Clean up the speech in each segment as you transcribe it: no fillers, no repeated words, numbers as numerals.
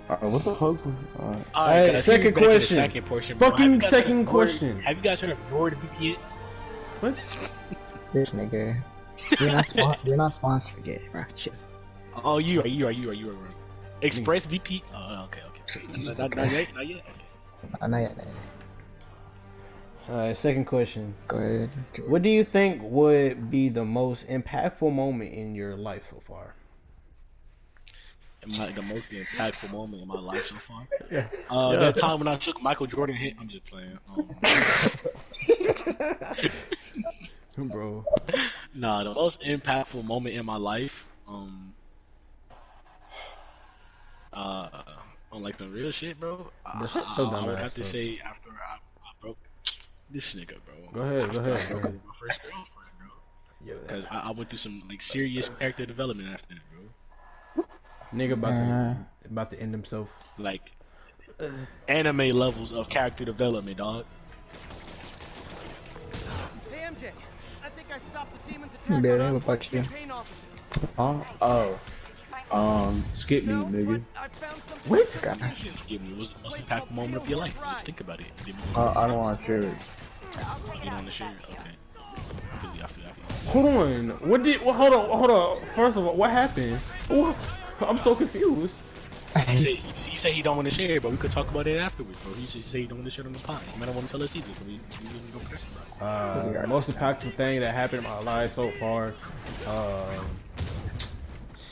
What the fuck? Alright, Hey, guys, second back to the question. second portion, bro. Fucking second question. Have you guys heard of NordVPN? What? This nigga. We're not sponsored yet, bro. Shit. Oh, you are right. ExpressVPN. Oh, okay. Not yet. Okay. Not yet. Alright, second question. Go ahead. What do you think would be the most impactful moment in your life so far? The most impactful moment in my life so far. Yeah. That time when I took Michael Jordan hit. I'm just playing. Bro. Nah, the most impactful moment in my life. On like the real shit, bro. I would have to say after I broke this nigga, bro. Go ahead. My first girlfriend, bro. Because I went through some like serious character development after that, bro. Nigga about to end himself. Like anime levels of character development, dog. Hey MJ, I think I stopped the demons attack. Barely what about you? Skip me, nigga. What? Skip me. What was the most impactful moment of your life? Let's think about it. I don't want to share it. You don't want to share it? Okay. I feel you. Hold on. Hold on. First of all, what happened? I'm so confused. He said he don't want to share it, but we could talk about it afterwards, bro. He said he don't want to share it on the pod. He might not want to tell us either, but we can go first about it. Most impactful thing that happened in my life so far.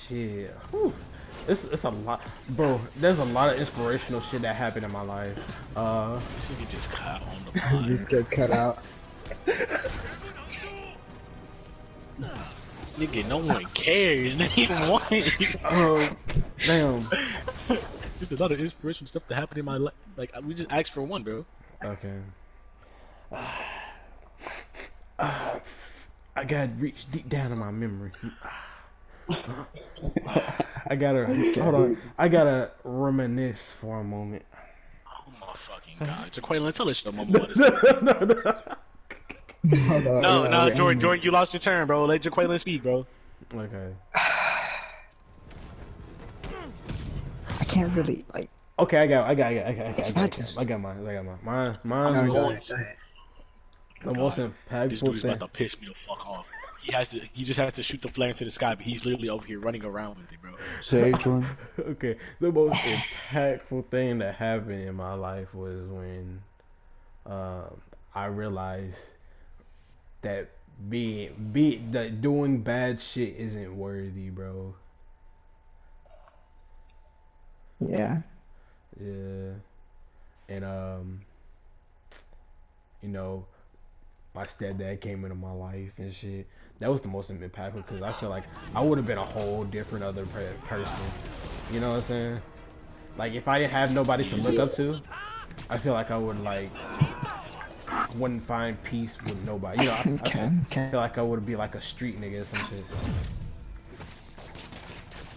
Shit. Whew. It's a lot, bro. There's a lot of inspirational shit that happened in my life. This nigga just cut on the pod. Just get cut out. Nigga, no one cares. Not even one. Oh, damn. There's a lot of inspirational stuff that happened in my life. Like we just asked for one, bro. Okay. I gotta reach deep down in my memory. I gotta hold on. I gotta reminisce for a moment. Oh my fucking god, Jaqueline, tell us your mama about this. No, Jordan, you lost your turn, bro. Let Jaqueline speak, bro. Okay. I can't really like. Okay, I got mine. Mine's the most impactful This dude's thing. about to piss me the fuck off. He just has to shoot the flare into the sky, but he's literally over here running around with it, bro. Say which one? Okay, the most impactful thing that happened in my life was when I realized that that doing bad shit isn't worthy, bro. Yeah. Yeah. And you know, my stepdad came into my life and shit. That was the most impactful because I feel like I would have been a whole different other person. You know what I'm saying? Like if I didn't have nobody to look up to, I feel like I would wouldn't find peace with nobody. You know, I feel like I would be like a street nigga or some shit.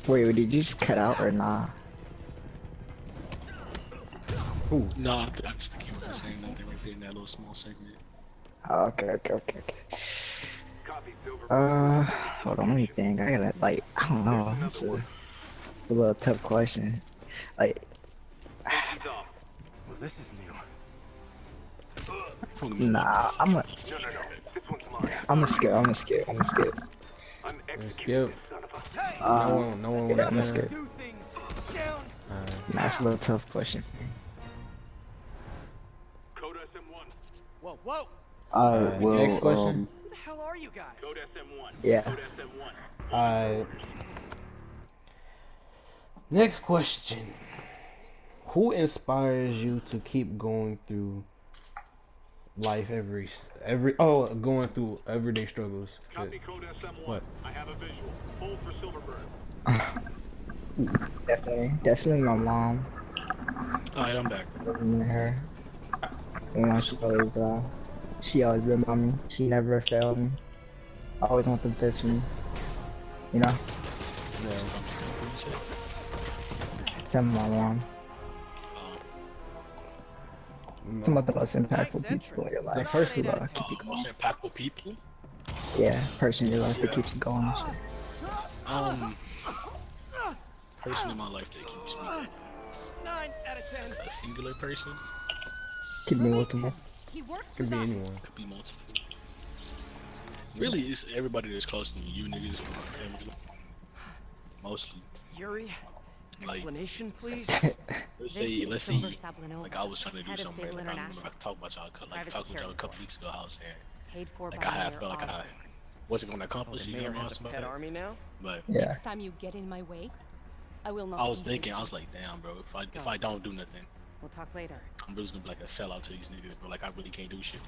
Wait, did you just cut out or nah? Ooh. No, I just think he was just saying that they were in that little small segment. Oh, okay. Hold on, let me think. I gotta I don't know. It's a little tough question. Like, Well, this is new. nah, I'm gonna skip. Skip. No one Yeah, I'm would skip. Do things down. Nah, it's a little tough question. Code SM1. Whoa. Alright, next question. Who the hell are you guys? Code SM1. Yeah. Code SM1. Next question. Who inspires you to keep going through life going through everyday struggles? Copy code SM1. What? I have a visual. Hold for Silverburn. Definitely my mom. Alright, I'm back. Living with her. You know, she always remind me. She never failed me. I always want the best for me. You know? Tell my mom. Some of the most impactful people in your The life. first Keep one. it going. Most impactful people? Yeah, person in your life that keeps you going. and shit. Person in my life that keeps me going. 9 out of 10. A singular person? Could be multiple. He works Could with be us. anyone. Could be multiple. Really, it's everybody that's close to me. You niggas, my family. Mostly. Yuri, Like, explanation, please. let's This say, is Silver Sablinova, like I was trying to do head of something. Sable Like, I remember International. I talked about y'all, like Private talked with y'all a security couple force. weeks ago. I was saying, paid for like by I have Mayor felt like I Osborn. wasn't gonna Oh, accomplish the it. You mayor know has a what I'm pet saying? army now? But Yeah. Next time you get in my way, I will not. I was easily thinking, I do. was like, damn, bro, if I don't do nothing, We'll talk later. I'm just gonna be like a sellout to these niggas, bro. Like I really can't do shit.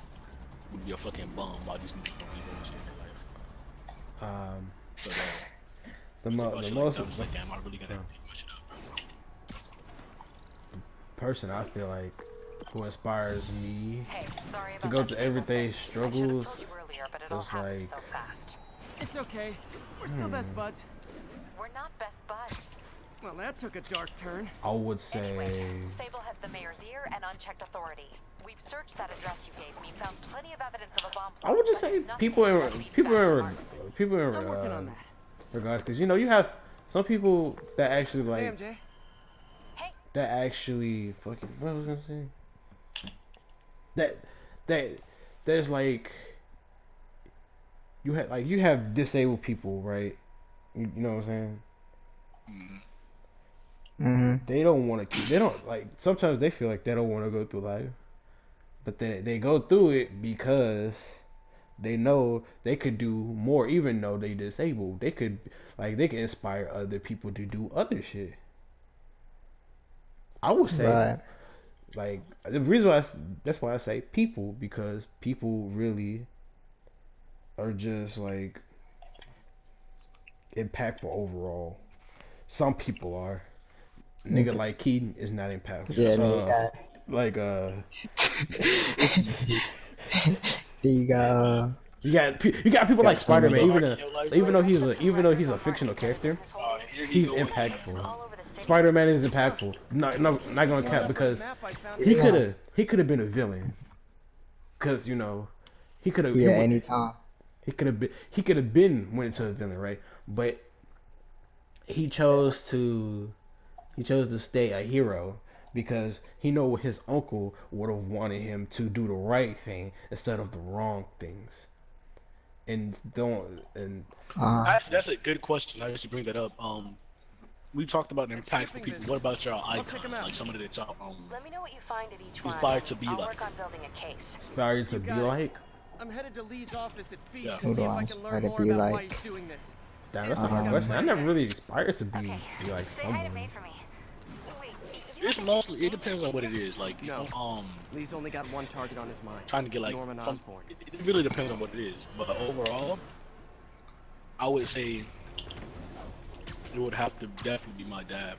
I'm gonna be a fucking bum while these niggas don't be doing shit in their life. So The the most I was like, damn, I really gotta pick my shit up, bro. person I feel like who inspires me Hey, sorry to about go that through Sable everyday thing. I struggles. should've told you earlier, but it all It's happened like- so fast. It's okay. We're still best buds. We're not best buds. Well, that took a dark turn. I would say Anyway, Sable has the mayor's ear and unchecked authority. We've searched that address you gave me, found plenty of evidence of a bomb plot. I would just but say nothing people in that leads back to Martin. I'm working on that. regards, because you know you have some people that actually Hey, like MJ. that actually fucking what was I gonna say that there's like you have disabled people, right? You know what I'm saying? They don't want to keep. They don't like. Sometimes they feel like they don't want to go through life, but they go through it because they know they could do more, even though they disabled. They can inspire other people to do other shit. I would say, Right. like the reason why that's why I say people, because people really are just like impactful overall. Some people are. Nigga like Keaton is not impactful. Yeah, nigga. Like You got you got people like some Spider-Man, niggas. even though he's a fictional character, he's impactful. All over the city. Spider-Man is impactful. Not gonna cap because Map I found. he Yeah. could have been a villain. Cause you know he could have yeah, anytime. he could have been went into a villain, right? But he chose to stay a hero because he know his uncle would have wanted him to do the right thing instead of the wrong things. And Actually, that's a good question. I should bring that up. We talked about impactful people. What about y'all check 'em icons? out. Like somebody that y'all Let me know what you find at each one. Inspired to be I'll like. work on building a case. inspired to You be got it. like. I'm headed to Lee's office at Feast Yeah. to Who see do if I I can inspire learn to more be about why like? he's doing this. Damn, that's a hard question. I never really aspired to be like Say hi to someone. May for me. Wait, you It's mostly. It depends on what it is. Like No. Lee's only got one target on his mind. trying to get like Norman some, Osborn. it really depends on what it is. But overall, I would say it would have to definitely be my dad.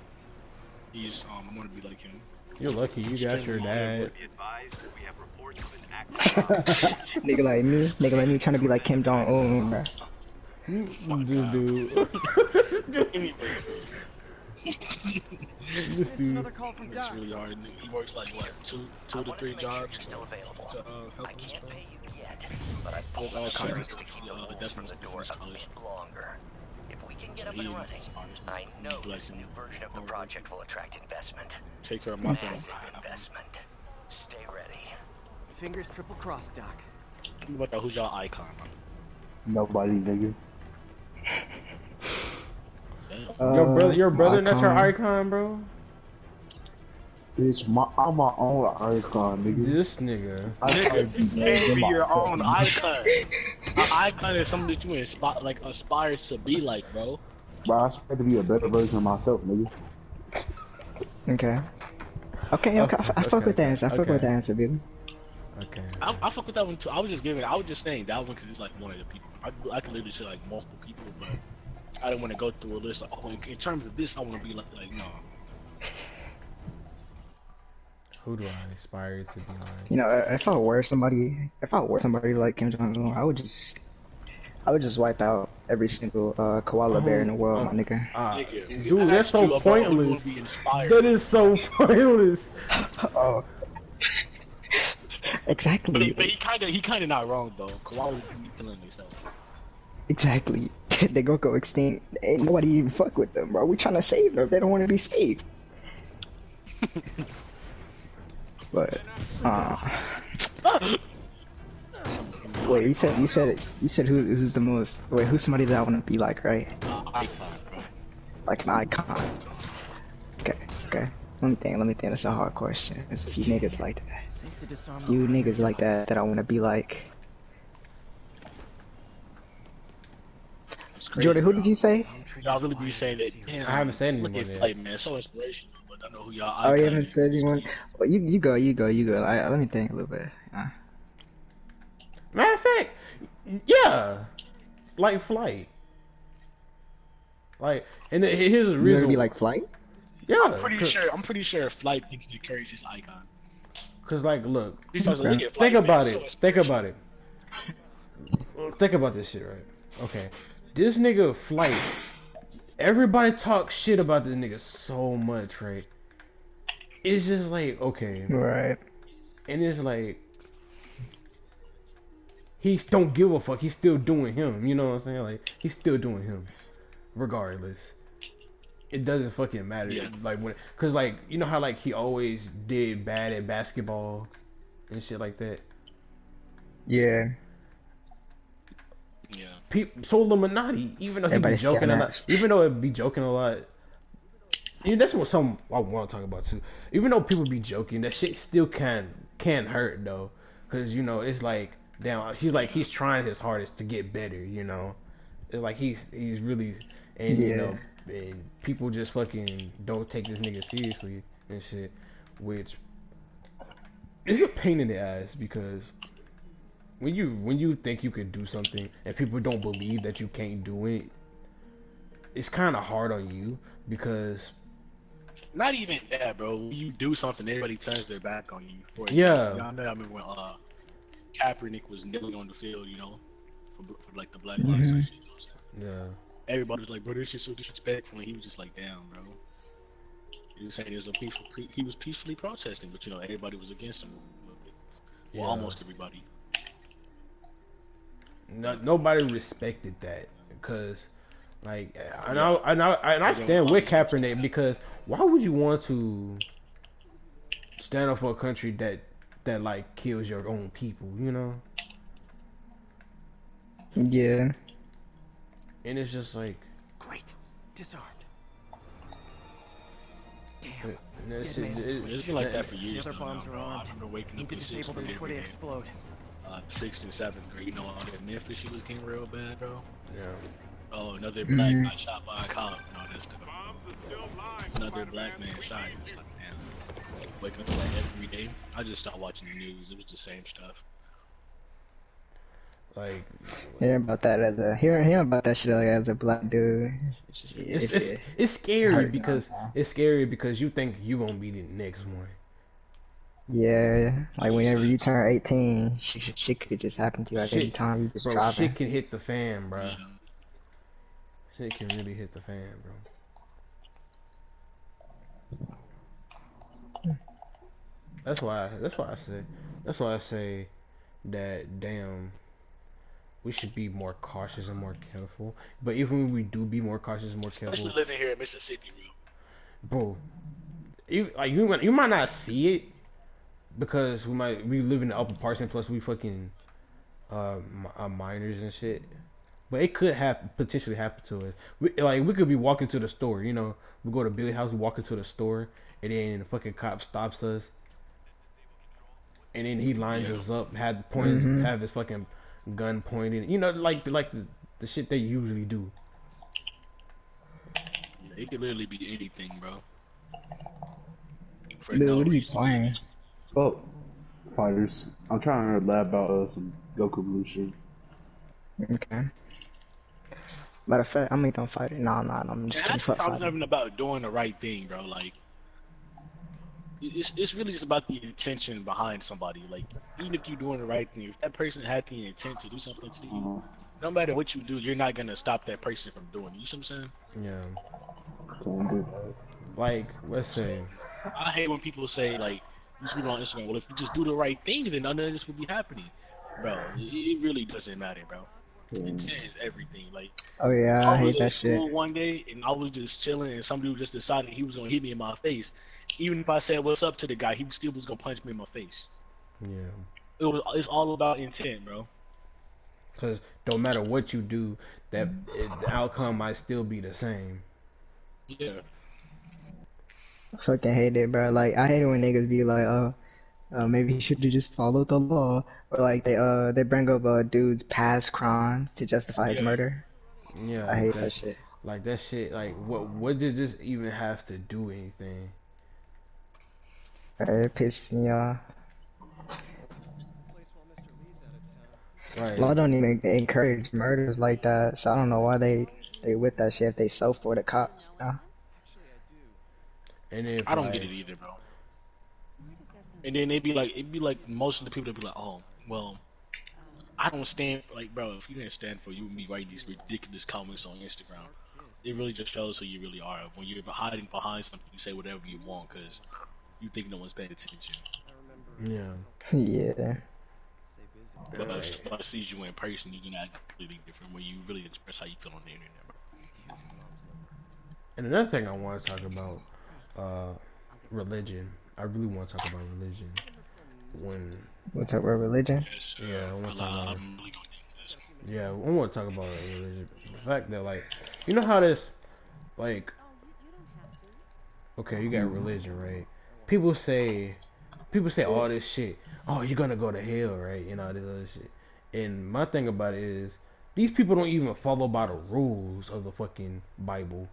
He's I want to be like him. You're lucky you got your dad. Nigga like me trying to be like Kim Jong Un, bro. This dude. Missed another call from It's Doc. really hard. He works like what, two to three jobs to help us. Yet, but I With all kinds of stuff. to keep the Definitely wolves from the door a college. bit longer. If we can get So up and he running, inspires me. I know Like this new version of the over- project will attract investment. Take care of my thing. Massive investment. Stay ready. Fingers triple crossed, Doc. Think about that. Who's y'all icon? Nobody, nigga. Damn. Your brother not your icon. icon, bro. Bitch, I'm my own icon, nigga. This nigga. I can't be You can't be your own icon. An icon is something that you aspire to be like, bro. Bro, I aspire to be a better version of myself, nigga. Okay. Okay, I fuck with that answer. I fuck with that answer, Billy. Okay. I fuck with that one too. I was just saying that one because it's like one of the people. I can literally say like multiple people, but I didn't want to go through a list. Like, oh, in terms of this, I want to be like no. Who do I aspire to be like? You know, if I were somebody like Kim Jong Un, I would just wipe out every single koala bear in the world, my nigga. Nigga, Dude, that's asked you so about who you pointless. wanna be inspired. That is so pointless. Oh. Exactly. But he kind of not wrong though. Koalas be killing themselves. Exactly. They gonna go extinct. Ain't nobody even fuck with them, bro. We trying to save them. They don't want to be saved. But wait, you said who's the most? Wait, who's somebody that I want to be like, right? Icon, bro. Like an icon. Okay, okay. Let me think. That's a hard question. There's a few niggas like that. Safe to disarm Few niggas like that I want to be like. It's crazy, Jordan, who bro. did you say? Y'all really be saying that. Damn, I haven't said look anyone at yet. Flight, man. So inspirational. But I know who y'all Oh, you icon haven't is. said anyone. Well, you go. Let me think a little bit. Matter of fact, yeah, like Flight. Like, and here's the You reason. ever be like Flight? Yeah, I'm pretty sure Flight thinks that Curry's his icon. Cause like, look, He starts to look at Flight, think about man, so it. Think about it. Think about this shit, right? Okay, this nigga Flight. Everybody talks shit about this nigga so much, right? It's just like, okay, Right. and it's like he don't give a fuck. He's still doing him. You know what I'm saying? Like he's still doing him, regardless. It doesn't fucking matter. Yeah. Like when, cause like you know how like he always did bad at basketball and shit like that. Yeah. Yeah. So Illuminati, even though he be Everybody's joking a staring lot, at. even though it be joking a lot. And that's what some I want to talk about too. Even though people be joking, that shit still can hurt though, cause you know it's like damn, he's trying his hardest to get better. You know, it's like he's really and you know and people just fucking don't take this nigga seriously and shit, which is a pain in the ass because when you think you could do something and people don't believe that you can't do it, it's kind of hard on you because. Not even that, bro. When you do something, everybody turns their back on you. For Yeah. I remember when Kaepernick was kneeling on the field, you know, for like the Black Lives Matter shit. You know what I'm saying? Yeah. Everybody was like, bro, this shit's so disrespectful, and he was just like, damn, bro. He was saying he was peacefully protesting, but you know, everybody was against him. Well, almost everybody. Nobody respected that because, like, I stand with Kaepernick because why would you want to stand up for a country that like kills your own people, you know? Yeah. And it's just like Great. Disarmed. Damn. and that Dead shit, man's It's been like that for The years. other Though, bombs now, are bro. armed. I remember waking Need up to in disable sixth them grade before they every day. explode. 6th and 7th grade, you know, all that Memphis shit was getting real bad, bro. yeah. Oh, another black got shot by a cop and all that stuff. Another black man shot. It was like, damn. Waking up like every day. I just stopped watching the news. It was the same stuff. Like Hearing about that shit like as a black dude. It's just, it's scary hurt, because it's scary because you think you gonna be the next one. yeah, like whenever you turn 18, shit could just happen to you like any time you just Bro, driving. shit can hit the fan, bro. Yeah. Shit can really hit the fan, bro. That's why I say that damn we should be more cautious and more careful. But even when we do be more cautious and more careful, Especially living here in Mississippi, bro. bro, you might not see it because we live in the upper parts and plus we fucking minors and shit. But it could potentially happen to us. We could be walking to the store, you know. We go to Billy house, we walk into the store, and then the fucking cop stops us, and then he lines us up, have his fucking gun pointed, you know, like the shit they usually do. It could literally be anything, bro. For Dude, no what are you reason. playing? Oh, fighters. I'm trying to lab out some Goku Blue shit. Okay. Matter of fact, I'm gonna fight it. Nah, I'm just kidding. Half the Fuck time it's fighting. not even about doing the right thing, bro. Like, it's really just about the intention behind somebody. Like, even if you're doing the right thing, if that person had the intent to do something to you, no matter what you do, you're not gonna stop that person from doing it. You see what I'm saying? Yeah. Can't do that. Like, let's say, I hate when people say, like, these people on Instagram, well, if you just do the right thing, then none of this would be happening. Bro, it really doesn't matter, bro. Intent is everything. Like, Oh yeah, I I was hate in that shit. school one day and I was just chilling and some dude just decided he was gonna hit me in my face even if I said what's up to the guy, he still was gonna punch me in my face. Yeah. It's all about intent, bro. Cause don't matter what you do, the outcome might still be the same. Yeah. I fucking hate it, bro. Like I hate it when niggas be like, maybe he should have just followed the law, or like they bring up dude's past crimes to justify his Yeah. murder. Yeah, I hate that shit. like that shit. Like what did this even have to do anything? It pisses me off. Right. Law don't even encourage murders like that, so I don't know why they with that shit if they so for the cops. And if I don't get like it either, bro. And then it'd be like most of the people that be like, oh, well, I don't stand for, like, bro, if you didn't stand for, you would be writing these ridiculous comments on Instagram. It really just shows who you really are. When you're hiding behind something, you say whatever you want because you think no one's paying attention. yeah. Yeah. But if Right. somebody sees you in person, you can act completely different when you really express how you feel on the internet, bro. And another thing I want to talk about, uh, religion. I really want to talk about religion. When We'll talk about religion. Yes, yeah, I want to talk about I'm really gonna get into this. yeah, I want to talk about religion. The fact that like, you know how this like okay, you got religion, right? People say people say all this shit. Oh, you're gonna go to hell, right? You know all this other shit. And my thing about it is, these people don't even follow by the rules of the fucking Bible,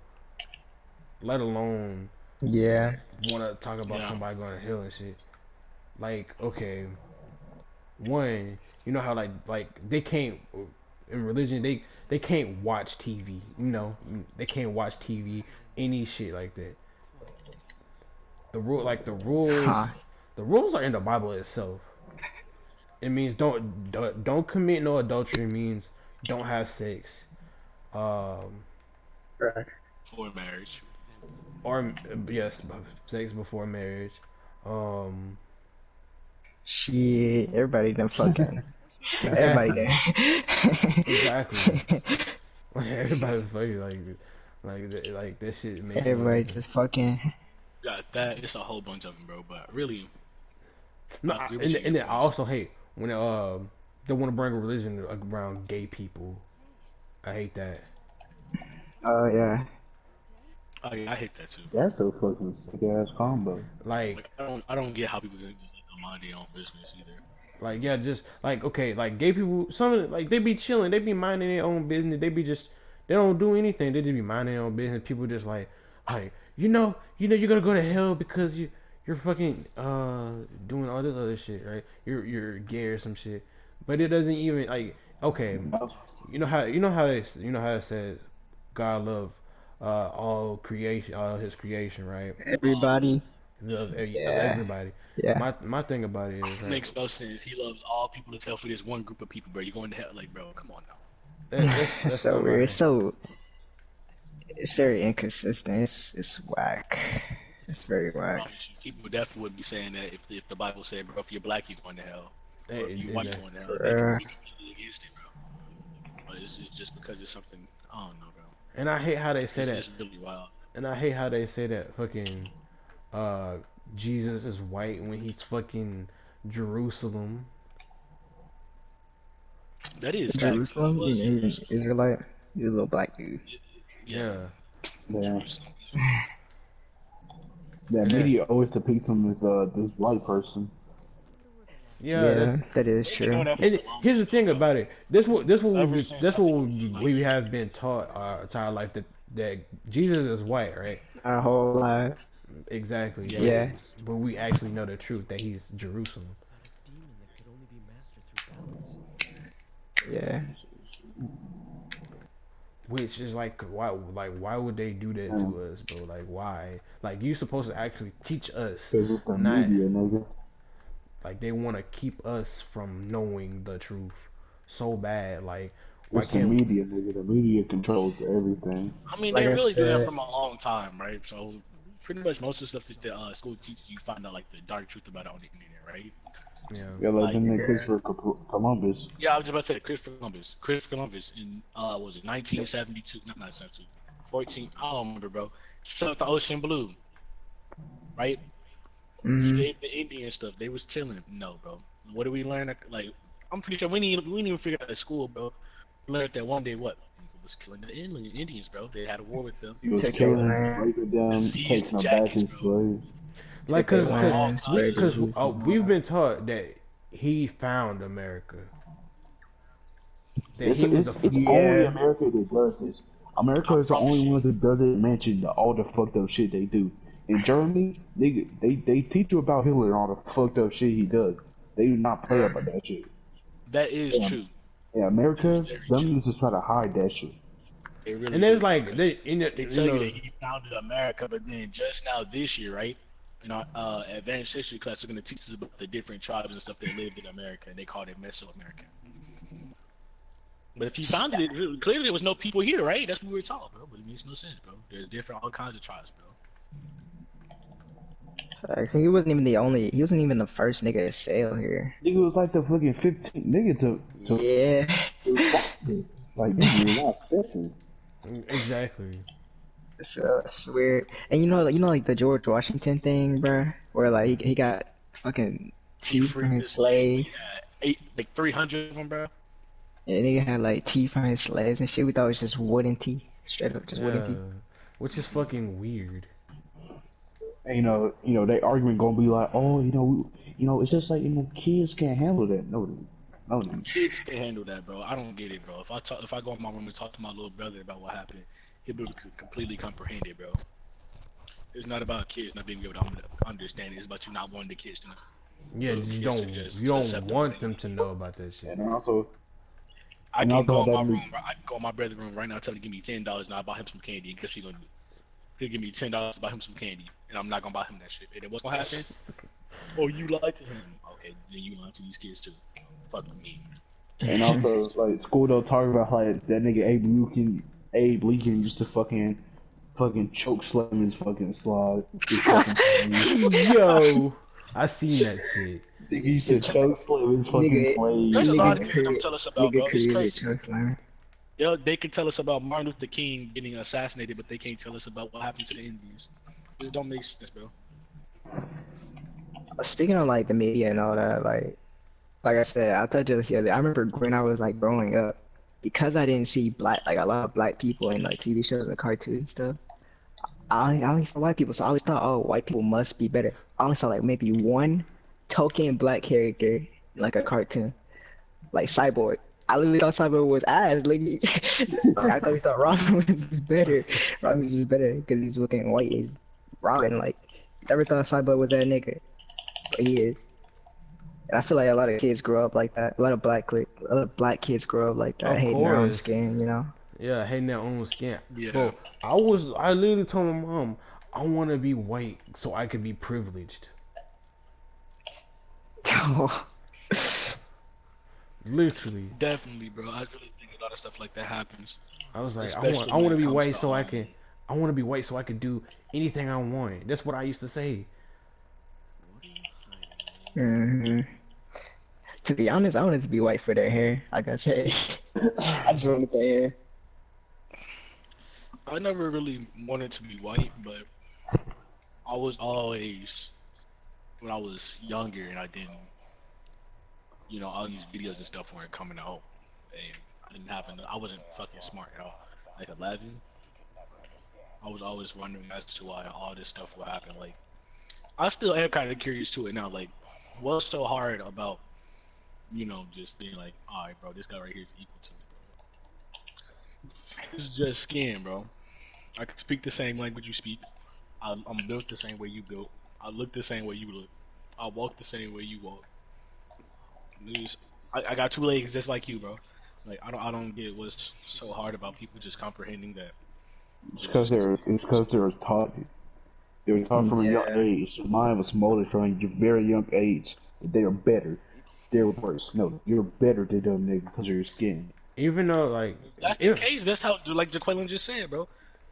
let alone Yeah. want to talk about Yeah. somebody going to hell and shit. Like, okay, one, you know how like they can't in religion they can't watch TV. You know, they can't watch TV, any shit like that. The rule like Huh. the rules are in the Bible itself. It means don't commit no adultery. It means don't have sex. Um, Right. For marriage. or yes, sex before marriage. Um, Shit. Everybody done fucking. Everybody exactly, exactly. done. Like everybody's fucking like that shit makes no Everybody difference. just fucking. Got that. It's a whole bunch of them, bro. But really, No, I agree with you. and Your then I points. also hate when they want to bring a religion around gay people. I hate that. Oh yeah. Oh yeah, I hate that too, bro. That's a fucking sick ass combo. Like Like I don't get how people can just like go mind their own business either. Like yeah, just like okay, like gay people, some of like they be chilling, they be minding their own business, they be just they don't do anything, they just be minding their own business. People just like you're gonna go to hell because you're fucking doing all this other shit, right? You're gay or some shit, but it doesn't even like okay, you know how it says God love all creation, all His creation, right? Everybody. Love Yeah. everybody. Yeah. My thing about it is right. Makes no sense. He loves all people except for this one group of people, bro. You're going to hell, like, bro. Come on now. It's That's so not weird. my. It's very inconsistent. It's whack. It's very I whack. promise you, people definitely would be saying that if the Bible said, bro, if you're black, you're going to hell, or if you're white, you're going to hell. They'd For be completely against it, bro. But it's just because it's something. I don't know, bro. And I hate how they say that. It's really wild. And I hate how they say that fucking uh Jesus is white when he's fucking Jerusalem. That is facts. He Jerusalem. was in He's an Jerusalem. Israelite. He's a little black dude. Yeah, Yeah. Yeah. Jerusalem. The And media always depicts him as this white person. yeah, Yeah, that is They've been doing true. that for and the here's longest, the though, thing bro. about it. Ever since That's I what think it was just like we have been taught our entire life that Jesus is white, right? Our whole lives. Exactly. Yeah. Yeah. But we actually know the truth that he's Jerusalem. Yeah. Which is like why would they do that to us, bro? Like why? Like you supposed to actually teach us, Cause it's the not media, nigga. like they want to keep us from knowing the truth so bad. Like why It's the can't media, nigga. The media controls everything. I mean, Like they I really do that said. from a long time, right? So pretty much most of the stuff that the school teaches you find out like the dark truth about it on the internet, right? yeah Yeah, like Like, them nigga Yeah. Christopher Columbus. yeah, I was just about to say Christopher Columbus. Christopher Columbus in was it 1972? Not 72. 14. I don't remember, bro. Set the ocean blue, right? He Mm-hmm. gave the Indian stuff. They was chilling. No, bro. What did we learn? Like, I'm pretty sure we didn't even figure out at school, bro. We learned that one day what Nigga was killing the Indians, bro. They had a war with them. He was Took their killing them, land, raping them, Seized the taking them back jackets, as bro. slaves. Like, took their All land, kinds spread of cause shit. diseases and all we've that. been taught that he found America. That It's he was it's the it's only Yeah. America that does this. I America is the promise only you. one that doesn't mention all the fucked up shit they do. In Germany, they teach you about Hitler and all the fucked up shit he does. They do not play about that shit. That is Yeah. true. In That is America, very them true. niggas just try to hide that shit. They and really there's do like because they you tell you know that he founded America, but then just now this year, right? In our advanced history class, they're gonna teach us about the different tribes and stuff that lived in America, and they called it Mesoamerica. But if he founded it, clearly there was no people here, right? That's what we were taught, bro. But it makes no sense, bro. There's different, all kinds of tribes, bro. So he wasn't even the only. He wasn't even the first nigga to sail here. Nigga was like the fucking 15th nigga Yeah. to find it. Like nigga, you're not special. exactly. So it's weird. And like the George Washington thing, bruh, where like he got fucking He teeth from freed his the slave. He slaves. had 300 of them, bro. And nigga had like teeth from his slaves and shit. We thought it was just wooden teeth, straight up just wooden Yeah, teeth. which is fucking weird. And they argument gonna be like, oh, it's just like kids can't handle that. No, Kids can handle that, bro. I don't get it, bro. If I go in my room and talk to my little brother about what happened, he'll be able to completely comprehend it, bro. It's not about kids not being able to understand it. It's about you not wanting the kids to know. Yeah, For the you kids to don't just you don't accept want them. them to know about that shit. and also I and can also go how in that my nigga, room. I can go in my brother's room right now. Tell him to give me $10, and I buy him some candy. And guess what he gonna do? He'll give me $10 to buy him some candy, and I'm not gonna buy him that shit. And then what's gonna happen? Oh, you lied to him. Okay, then you lied to these kids too. Fuck me. and also like school don't talk about like that nigga Abe Lincoln used to fucking choke slam his fucking slide. His fucking Yo, I seen that shit. Nigga used to choke slam his fucking Nigga, There's a slave. lot nigga of things them created, tell us about, nigga bro. It's created crazy. chokeslam. They can tell us about Martin Luther King getting assassinated, but they can't tell us about what happened to the Indians. This don't make sense, bro. Speaking of like the media and all that, like I said, I told you this the other day. I remember when I was like growing up, because I didn't see a lot of black people in like TV shows and cartoons and stuff. I only saw white people, so I always thought, oh, white people must be better. I only saw like maybe one token black character in like a cartoon, like Cyborg. I literally thought Cyborg was ass. Like, like I thought we thought Robin was better. Robin was just better because he's looking white. Is Robin like? Never thought Cyborg was that nigga, but he is. And I feel like a lot of kids grow up like that. A lot of black kids grow up like that, Of hating their own course. skin, you know. Yeah, hating their own skin. Yeah. Bro, I literally told my mom, I want to be white so I can be privileged. Literally. Definitely, bro. I really think a lot of stuff like that happens. I was like, Especially I when want to it be comes white to, so I want to be white so I can do anything I want. That's what I used to say. hmm To be honest, I wanted to be white for their hair. Like I said, I just wanted their hair. I never really wanted to be white, but I was always, when I was younger and I didn't, all these videos and stuff weren't coming out, and I wasn't fucking smart at all. Like 11, I was always wondering as to why all this stuff would happen. Like, I still am kind of curious to it now. Like, what's so hard about, just being like, all right, bro, this guy right here is equal to me, bro. It's just skin, bro. I can speak the same language you speak. I'm built the same way you built. I look the same way you look. I walk the same way you walk. I got 2 legs just like you, bro. Like I don't get what's so hard about people just comprehending that. It's because they were taught. They were taught from a young Yeah. age. Your mind was molded from a very young age that they are better. They're worse. No, you're better than them nigga because of your skin. Even though, like, That's the case. That's how, like Jaqueline just said, bro.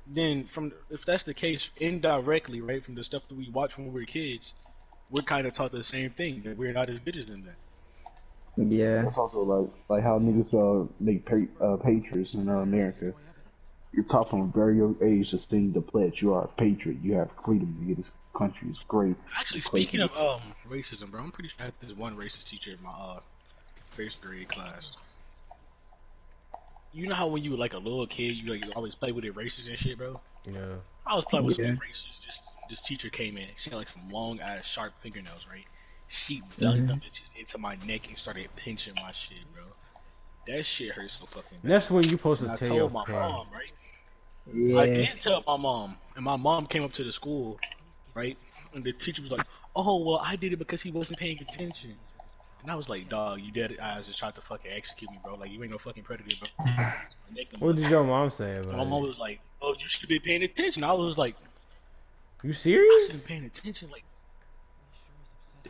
Then if that's the case, indirectly, right, from the stuff that we watched when we were kids, we're kind of taught the same thing, that we're not as good as them then. Yeah. That's also like how niggas make patriots in America. You're taught from a very young age to sing the pledge. You are a patriot. You have freedom. You get country is great. Actually, It's great speaking people. of racism, bro, I'm pretty sure I had this one racist teacher in my first grade class. You know how when you were like a little kid, you like always play with erasers and shit, bro. Yeah. I was playing with some Yeah. erasers. This teacher came in. She had like some long ass sharp fingernails, right? She dug Hmm. them bitches into my neck and started pinching my shit, bro. That shit hurt so fucking And that's bad. when you supposed to And I tell your told my parent. mom, right? I Yeah. did tell my mom, and my mom came up to the school, right? And the teacher was like, "Oh, well, I did it because he wasn't paying attention." And I was like, "Dog, you dead eyes just tried to fucking execute me, bro. Like you ain't no fucking predator, bro." My neck and What blood. did your mom say And about my mom it? was like, "Oh, you should be paying attention." I was like, You "I serious? should be paying attention." Like,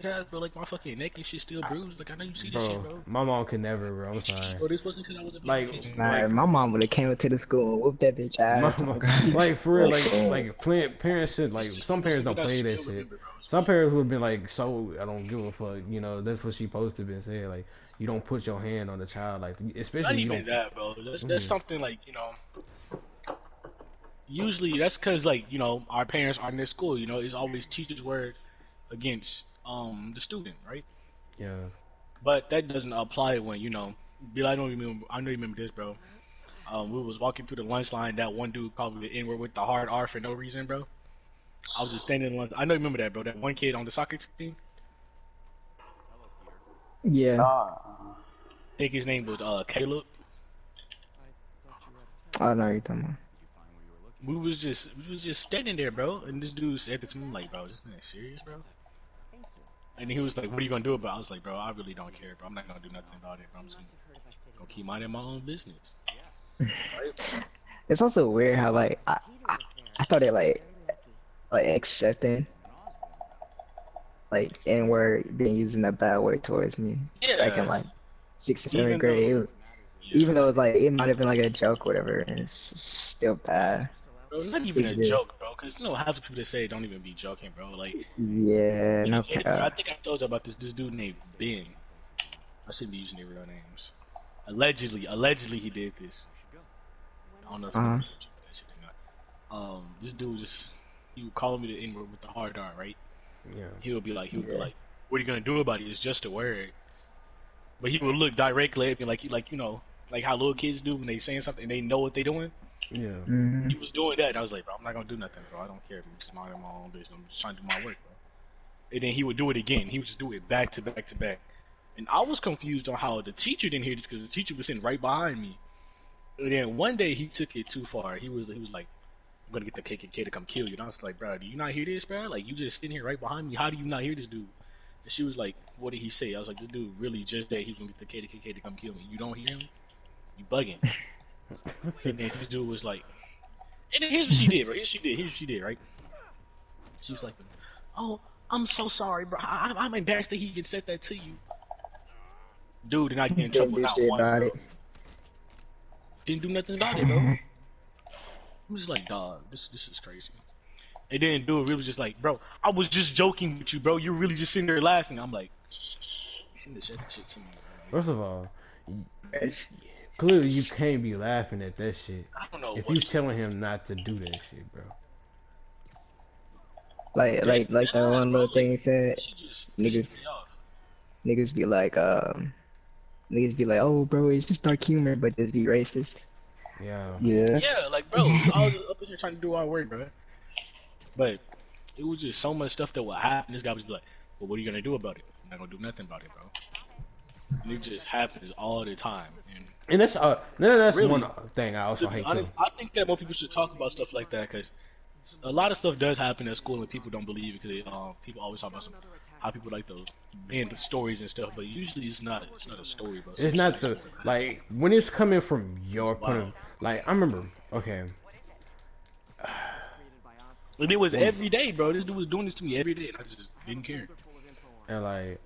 dead eyes, bro. Like my fucking neck and shit still bruised. Like I know you see this shit, Bro, bro. my mom could never, bro. I'm You see, sorry. bro. This wasn't because I wasn't paying Like, attention. Nah, like, my mom would have came up to the school and whooped that bitch my, ass. Oh God. like for real, Like, parents should it's like just some one of those parents things don't that I play still that shit. remember, bro. It's Some like, parents would have been like, so I don't give a fuck. You know, that's what she supposed to be saying. Like, you don't put your hand on the child, like not especially you even don't. that, bro. That's Mhm. something like usually that's because like our parents are in their school. It's always teachers' word against the student, right? Yeah. But that doesn't apply when Bill, I know you remember this, bro. We was walking through the lunch line. That one dude called me the N word with the hard R for no reason, bro. I was just standing in lunch. I know you remember that, bro. That one kid on the soccer team. Yeah. Ah, I think his name was Caleb. I know what you're talking about. We was just standing there, bro. And this dude said to me, like, bro, this man serious, bro. And he was like, "What are you gonna do about it?" I was like, "Bro, I really don't care, bro. I'm not gonna do nothing about it, bro. I'm just gonna keep minding my own business." Right? It's also weird how like I started like accepting like N word being used in a bad way towards me back in Yeah. like sixth and seventh Even though, grade. yeah, Even though it's like it might have been like a joke or whatever, and it's still bad. bro, not even It's a weird. joke, bro. Because half the people that say it don't even be joking, bro. Like, Yeah, no I cap. think I told you about this dude named Ben. I shouldn't be using their real names. Allegedly, he did this. I don't know if he ever Uh-huh. did that shit or not. This dude he would call me the N word with the hard R, right? Yeah. He would be like, Yeah. "What are you gonna do about it? It's just a word." But he would look directly at me like how little kids do when they saying something and they know what they doing. Yeah. Hmm. He was doing that, and I was like, "Bro, I'm not gonna do nothing, bro. I don't care. I'm just minding my own business. I'm just trying to do my work, bro." And then he would do it again. He would just do it back to back to back. And I was confused on how the teacher didn't hear this because the teacher was sitting right behind me. And then one day he took it too far. He was like, "I'm gonna get the KKK to come kill you." And I was like, "Bro, do you not hear this, bro? Like you just sitting here right behind me. How do you not hear this dude?" And she was like, "What did he say?" I was like, "This dude really just said he was gonna get the KKK to come kill me. You don't hear him? You bugging." And then this dude was like, and then here's what she did, bro. Here's what she did, right? She was like, "Oh, I'm so sorry, bro. I'm embarrassed that he even said that to you." Dude did not get in Didn't trouble do not shit once, about bro. it. Didn't do nothing about it, bro. I'm just like, dog, this is crazy. And then dude really was just like, "Bro, I was just joking with you, bro. You're really just sitting there laughing." I'm like, "You shouldn't have said that shit to me, bro. Like, First of all, It's, clearly you can't be laughing at that shit. I don't know If what you he telling him not to do that shit, bro. like that ass, one bro. little Like, thing said, that shit just pisses me niggas off. niggas be like niggas be like, oh bro, it's just dark humor, but just be racist. Yeah. yeah. Yeah, like, bro, we all just up in here trying to do our work, bro. But it was just so much stuff that would happen. This guy was like, "Well, what are you gonna do about it?" I'm not gonna do nothing about it, bro. And it just happens all the time. And And that's really, one thing I to also be hate too. honest, I think that more people should talk about stuff like that because a lot of stuff does happen at school and people don't believe it because people always talk about how people like to bend the stories and stuff, but usually it's not a story, bro. Some It's shit not actually the happened. like when it's coming from It's your point wild. of like I remember. Okay. And it was One every day, bro. This dude was doing this to me every day, and I just didn't care. and like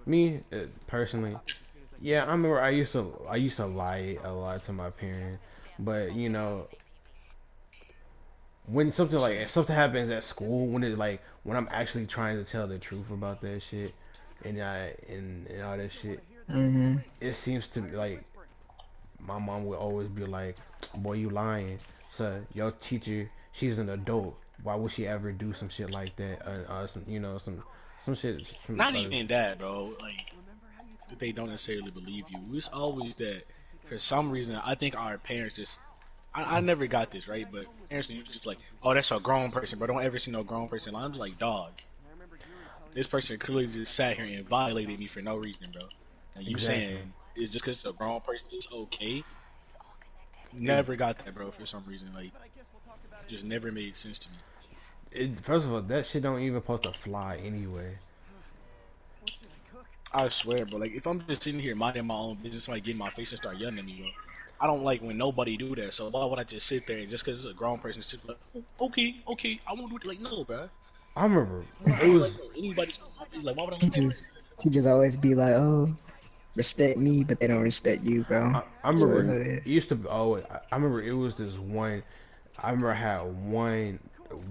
me personally, yeah, I remember I used to lie a lot to my parents, but you know when something happens at school when I'm actually trying to tell the truth about that shit and all that shit, Hmm. it seems to be like my mom would always be like, "Boy, you lying, so your teacher, she's an adult. why would she ever do some shit like that? Some, some shit. Not even that, bro. Like that they don't necessarily believe you. It's always that for some reason. I think our parents just. I never got this right, but parents are just like, oh, that's a grown person, but don't ever see no grown person. I'm just like, dog. This person clearly just sat here and violated me for no reason, bro. And you Exactly. saying it's just because it's a grown person, it's okay? Never got that, bro. For some reason, like, just never made sense to me. First of all, that shit don't even supposed to fly anyway. I swear, bro. Like, if I'm just sitting here minding my own business, somebody get in my face and start yelling at me, bro. I don't like when nobody do that. So why would I just sit there and just because it's a grown person, sit like, oh, okay, I won't do it. Like, no, bro. I remember I'm not it was. like anybody's like, why would I want to? Teachers always be like, oh, respect me, but they don't respect you, bro. I So remember it used to. Oh, I remember it was this one. I remember I had one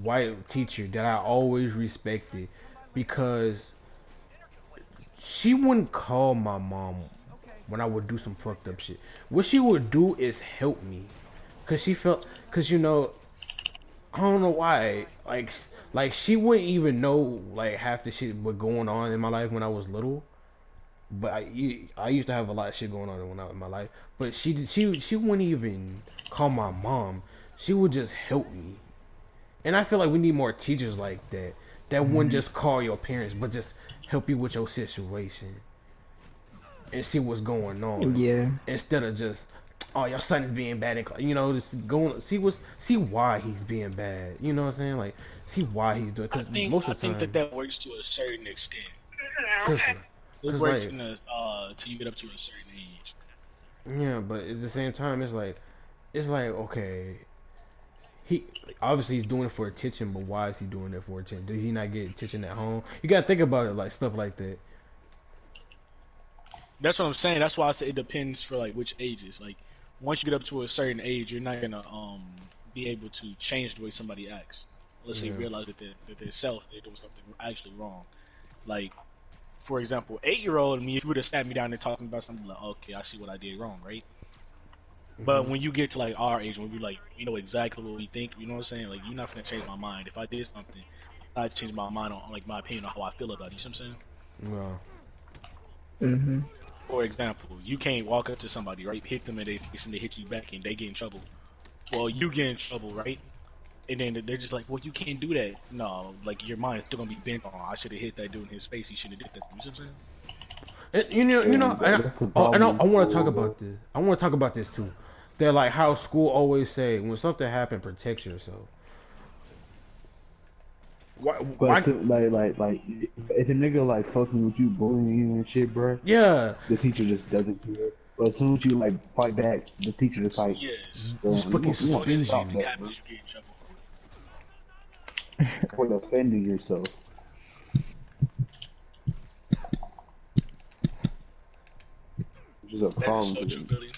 white teacher that I always respected because she wouldn't call my mom when I would do some fucked up shit. What she would do is help me, cause she felt, cause I don't know why, like she wouldn't even know like half the shit what going on in my life when I was little. But I used to have a lot of shit going on when I in my life. But she wouldn't even call my mom. She would just help me. And I feel like we need more teachers like that. That wouldn't just call your parents, but just help you with your situation and see what's going on yeah, instead of just, oh, your son is being bad in class. Just going see why he's being bad. You know what I'm saying? Like, see why he's doing. Because most I of the think time, that works to a certain extent. cause, It 'cause works like, in a till you get up to a certain age. yeah, but at the same time, it's like okay, he obviously he's doing it for attention, but why is he doing it for attention? Did he not get attention at home? You gotta think about it, like stuff like that. That's what I'm saying. That's why I say it depends for like which ages. Like once you get up to a certain age, you're not gonna be able to change the way somebody acts unless they Yeah, realize that they're self they're doing something actually wrong. Like for example, 8-year-old me, if you would have sat me down and talking about something like, okay, I see what I did wrong, right? But hmm when you get to like our age, when we like, we know exactly what we think. You know what I'm saying? Like, you're not gonna change my mind. If I did something, I change my mind on like my opinion on how I feel about it. You see what I'm saying? well, mm-hmm. For example, you can't walk up to somebody, right? Hit them in their face and they hit you back and they get in trouble. Well, you get in trouble, right? And then they're just like, well, you can't do that. No, like your mind's still gonna be bent on. I should have hit that dude in his face. He shouldn't have did that. You see what I'm saying? That's the And problem I in want to talk school, bro. about this. I want to talk about this too. They're like how school always say when something happen, protect yourself. Why? But Why? like, if a nigga like fucking with you, bullying you and shit, bro, Yeah, the teacher just doesn't care. But as soon as you like fight back, the teacher just like, Yes. just you fucking want, you As want soon to as suspends stop you. anything that, bro, happens, you get in trouble. for defending yourself. Which is a That is problem so to true, them. Billy.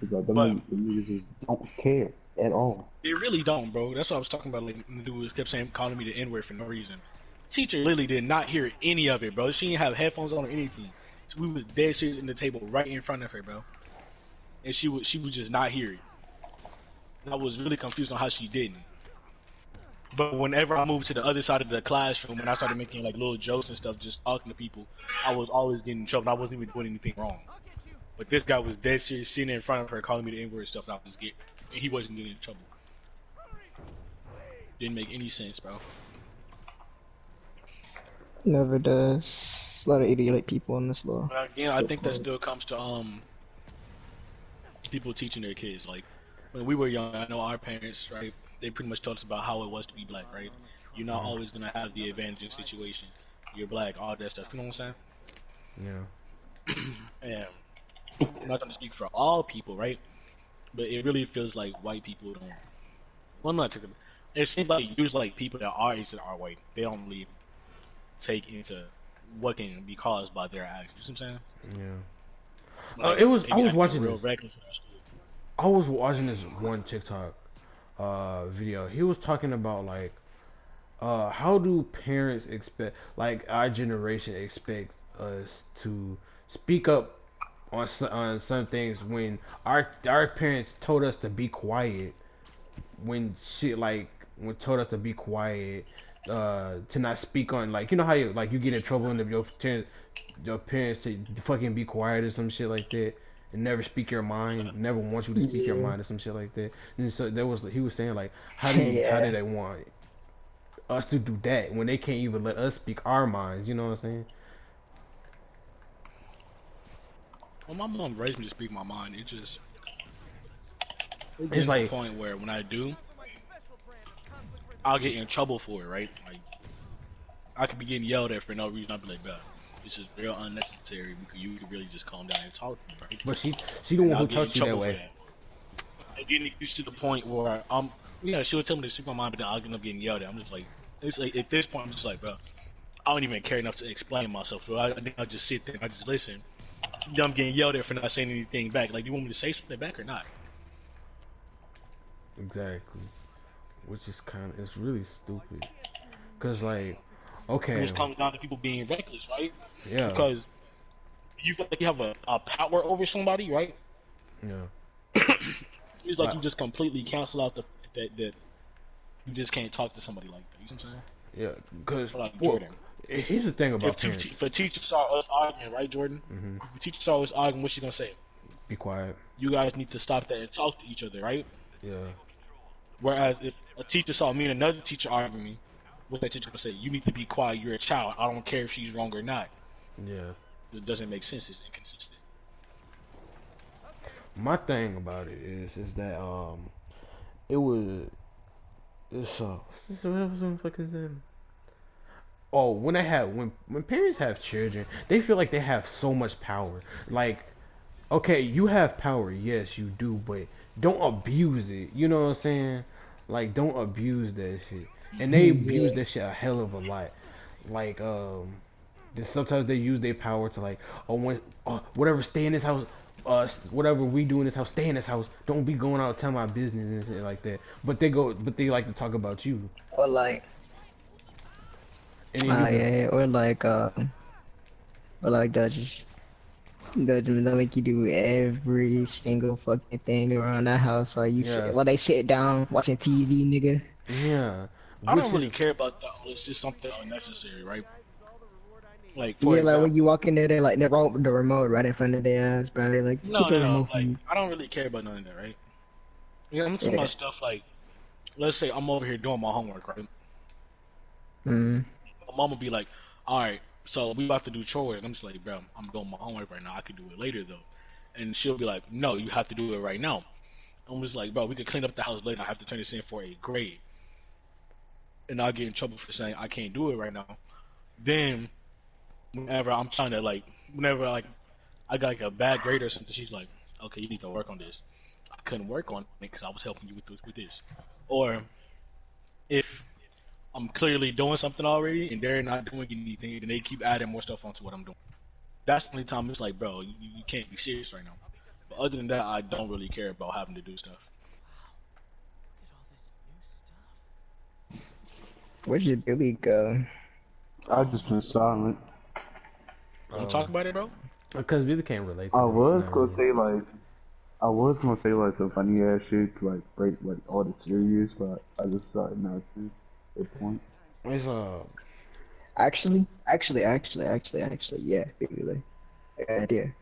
Because But them niggas just don't care at all. they really don't, bro. That's what I was talking about. Like the dude kept saying, calling me the N word for no reason. Teacher literally did not hear any of it, bro. She didn't have headphones on or anything. We was dead serious in the table right in front of her, bro, and she would just not hear it. And I was really confused on how she didn't. But whenever I moved to the other side of the classroom and I started making like little jokes and stuff, just talking to people, I was always getting in trouble. I wasn't even doing anything wrong. But this guy was dead serious, sitting in front of her, calling me the N word and stuff, and I was getting, and he wasn't getting in trouble. Didn't make any sense, bro. Never does. There's a lot of idiotic people in this law. But again, I think that still comes to people teaching their kids. Like when we were young, I know our parents, right? They pretty much taught us about how it was to be black, right? You're not always gonna have the advantage in situation. You're black, all that stuff. You know what I'm Yeah. saying? And I'm not gonna speak for all people, right? But it really feels like white people don't. Well, I'm not talking. It seems like usually like people that are age that are white, they don't really take into what can be caused by their actions. You know what I'm saying? Yeah. Like It was. I maybe was acting watching real this. reckless in our school. I was watching this one TikTok video. He was talking about like how do parents expect like our generation expect us to speak up on some things when our parents told us to be quiet when shit like when told us to be quiet, to not speak on, like, you know how you, like, you get in trouble and if your parents say fucking be quiet or some shit like that, and never speak your mind, never want you to speak your Yeah. mind or some shit like that. And so there was, he was saying like, how do Yeah. they want us to do that when they can't even let us speak our minds? You know what I'm saying? Well, my mom raised me to speak my mind. It It's gets to a like, point where when I do, I'll get in trouble for it, right? Like I could be getting yelled at for no reason. I'll be like, bro, this is real unnecessary. You could really just calm down and talk to me, right? but she the And one I'll who get in taught you that trouble for way. that. And then it gets to the point where yeah, she would tell me to speak my mind, but then I'll end up getting yelled at. I'm just like, it's like at this point, I'm just like, bro, I don't even care enough to explain myself. So I think I'll just sit there and I just listen. Then I'm getting yelled at for not saying anything back. Like, do you want me to say something back or not? Exactly. Which is kind of, it's really stupid. Cause like, And okay, it comes down to people being reckless, right? yeah, Because you feel like you have a power over somebody, right? yeah, It's like like, you just completely cancel out the that you just can't talk to somebody like that. You know what I'm saying? yeah. Cause, Like well, Jordan. here's the thing about parents. If a teacher saw us arguing, right, Jordan? Hmm. If a teacher saw us arguing, what's she gonna say? Be quiet. You guys need to stop that and talk to each other, right? Yeah, Whereas if a teacher saw me and another teacher arguing, what's that teacher gonna say? You need to be quiet. You're a child. I don't care if she's wrong or not. yeah. It doesn't make sense. It's inconsistent. My thing about it is that it was it's what was the fuck is that? Oh, when parents have children, they feel like they have so much power. Like, okay, you have power, yes, you do, but don't abuse it. You know what I'm saying? Like, don't abuse that shit. And they abuse Yeah. that shit a hell of a lot. Like, sometimes they use their power to like, oh, whatever, stay in this house. Whatever we do in this house, stay in this house. Don't be going out telling my business and shit like that. But they like to talk about you. Or like, And then you be, yeah, or like they'll make you do every single fucking thing around the house yeah, while they sit down watching TV, nigga. yeah, I don't which really is, care about that unless it's just something unnecessary, right? Like for Yeah, like when example, you walk in there, they like the remote right in front of their ass, bro. They're like, get the no. remote from Like me. I don't really care about none of that, right? Yeah, I'm talking Yeah. about stuff like, let's say I'm over here doing my homework, right? Mm. My mom will be like, all right, so we about to do chores. And I'm just like, bro, I'm doing my homework right now. I could do it later though. And she'll be like, no, you have to do it right now. I'm just like, bro, we could clean up the house later. I have to turn this in for a grade. And I'll get in trouble for saying I can't do it right now. Then whenever I'm trying to like, whenever like I got like a bad grade or something, she's like, okay, you need to work on this. I couldn't work on it because I was helping you with this. Or if I'm clearly doing something already and they're not doing anything and they keep adding more stuff onto what I'm doing. That's the only time it's like, bro, you can't be serious right now. But other than that, I don't really care about having to do stuff. Look at all this new stuff. Where'd your Billy go? I've just been silent. Want to talk about it, bro? because Billy can't relate to I it, was not gonna really. say like, I was gonna say like some funny ass shit to like break like all the serious, but I just decided not to. Good point. It's Actually, yeah, Billy. Good idea.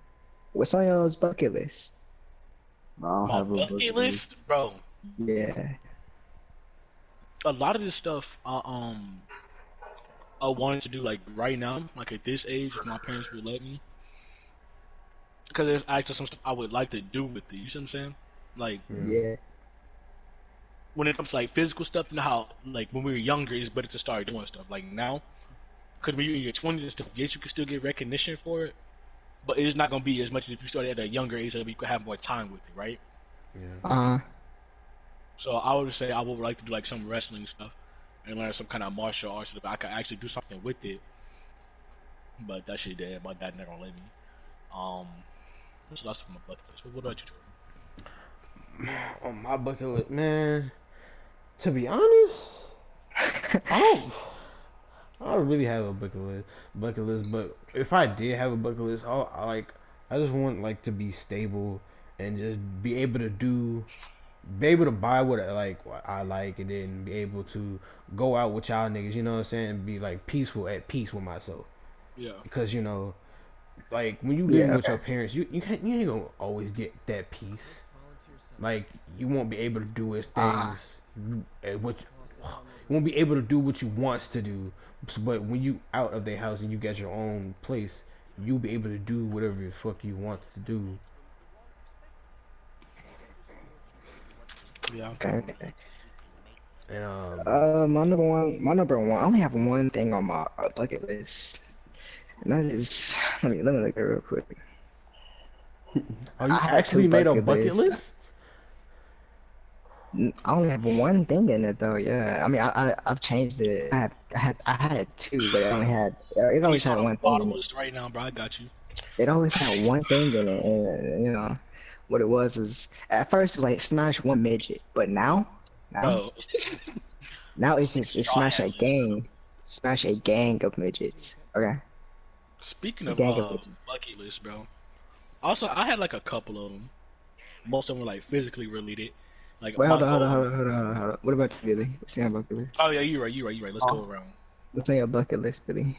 What's on y'all's bucket list? I don't My have a bucket bucket list. list, bro. Yeah. A lot of this stuff, I wanted to do like right now, like at this age, if my parents would let me. Because there's actually some stuff I would like to do with it. You see what I'm saying? Like yeah, Yeah. when it comes to like physical stuff, you know how like when we were younger, it's better to start doing stuff. Like now, because when you're in your 20s and stuff, yes, you can still get recognition for it, but it's not gonna be as much as if you started at a younger age, so you could have more time with it, right? yeah. Uh, So I would say I would like to do like some wrestling stuff and learn some kind of martial arts so that I could actually do something with it. But that shit dead. My dad never gonna let me. Um, what's the last of my bucket list? What about you, Jordan? On my bucket list, man. To be honest, I don't. I don't really have a bucket list. But if I did have a bucket list, I just want like to be stable and just be able to do be able to buy what I like, and then be able to go out with y'all niggas, you know what I'm saying, and be like peaceful at peace with myself. Yeah. Because you know, like when you living Yeah, with okay. your parents, you ain't gonna always get that peace. Like you won't be able to do his Ah, things, what you won't be able to do what you wants to do. But when you out of their house and you get your own place, you'll be able to do whatever the fuck you want to do. Yeah. okay, okay. And My number one. I only have one thing on my bucket list, and that is let me look at it real quick. oh, I you had two actually made a bucket bucket lists. list? I only have one thing in it though. Yeah, I mean, I've changed it. I had two, but it only had it Let me always had start on one the thing bottom in it. list right now, bro. I got you. It always had one thing in it, and what it was is at first it was like smash one midget, but now, Bro, now it's straw smash hat a list, bro. gang of midgets. Okay, Speaking a of gang of midgets. bucket list, bro. Also, I had like a couple of them. Most of them were like physically related. Like Wait, my hold on, hold on, goal. hold on, hold on, hold on. Hold on. What about you, Billy? What's on your bucket list? Oh yeah, you're right. Let's go around. What's on your bucket list, Billy?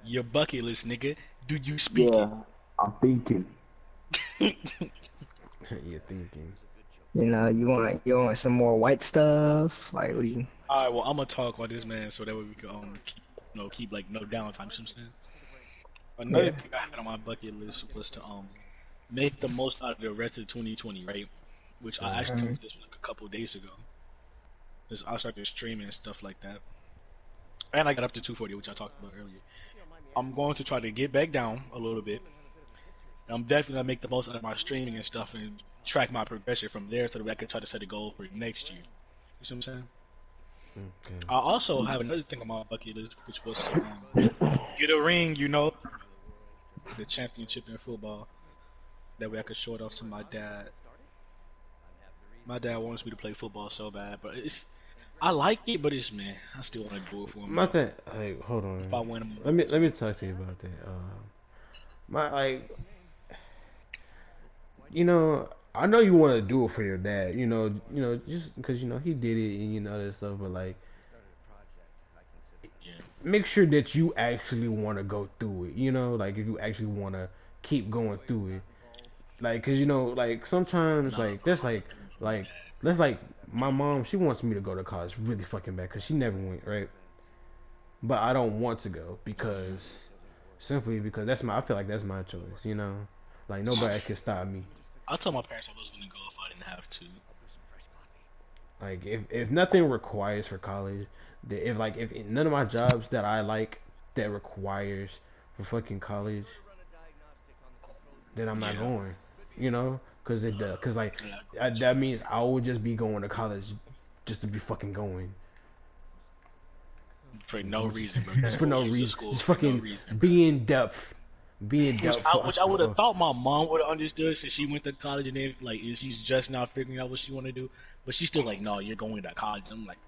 Your bucket list, nigga. Do you speak it? Yeah, I'm thinking. You're thinking. You want some more white stuff? Like, what do you? All right, well, I'm gonna talk about this, man, so that way we can keep like no downtime. You know what I'm saying? Another Yeah. thing I had on my bucket list was to make the most out of the rest of 2020, right? Which I actually came Mhm. with this like a couple days ago. Just I started streaming and stuff like that, and I got up to 240, which I talked about earlier. I'm going to try to get back down a little bit. And I'm definitely gonna make the most out of my streaming and stuff, and track my progression from there, so that I can try to set a goal for next year. You see what I'm saying? Okay. I also have another thing on my bucket list, which was to get a ring. The championship in football. That way I could show it off to my dad. My dad wants me to play football so bad, but I like it, but it's man, I still want to do it for him My though. thing, like, hold If on. I win him, Let me talk to you about that. My like, I know you want to do it for your dad. Just because he did it and that stuff. But like, yeah, make sure that you actually want to go through it. Like if you actually want to keep going through it. Like, cause like sometimes nah, like that's like that's like my mom. She wants me to go to college really fucking bad because she never went, right? But I don't want to go simply because I feel like that's my choice. Like nobody can stop me. I told my parents I was gonna go if I didn't have to. Like if nothing requires for college, if none of my jobs that I like that requires for fucking college, then I'm not Yeah, going. Cause it does. Cause like yeah, I got you. that means I would just be going to college just to be fucking going. For no reason, bro. Just Just for no 4 years of reason. school Just for no fucking reason, bro. be in depth. Be in Which depth I for, which I would have thought my mom would have understood since she went to college and then like she's just now figuring out what she want to do, but she's still like, no, you're going to college. I'm like,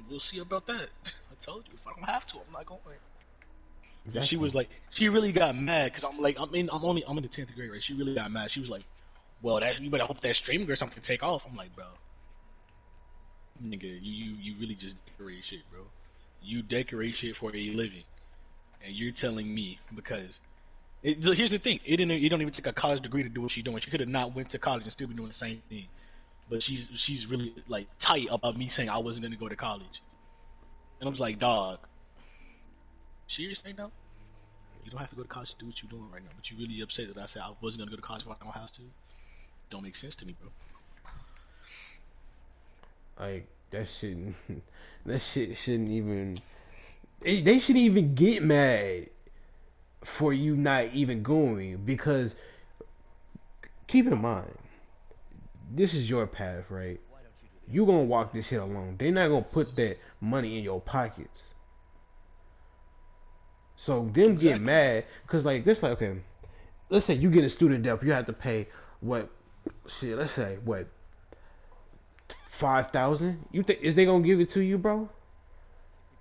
we'll see about that. I told you if I don't have to, I'm not going. And she exactly. was like, she really got mad because I'm like, I'm in the 10th grade, right? She really got mad. She was like, well, that you better hope that streaming or something take off. I'm like, bro, nigga, you really just decorate shit, bro. You decorate shit for a living, and you're telling me because here's the thing: you don't even take a college degree to do what she's doing. She could have not went to college and still be doing the same thing. But she's really like tight about me saying I wasn't gonna go to college, and I was like, dog, serious right now? You don't have to go to college to do what you're doing right now. But you really upset that I said I wasn't gonna go to college if I don't have to? Don't make sense to me, bro. Like that shouldn't. That shit shouldn't even. They shouldn't even get mad for you not even going because keep in mind this is your path, right? You gonna walk this shit alone. They're not gonna put that money in your pockets. So them get Exactly. mad because like this, like okay, let's say you get a student debt, you have to pay what shit? Let's say what 5,000. You think they gonna give it to you, bro?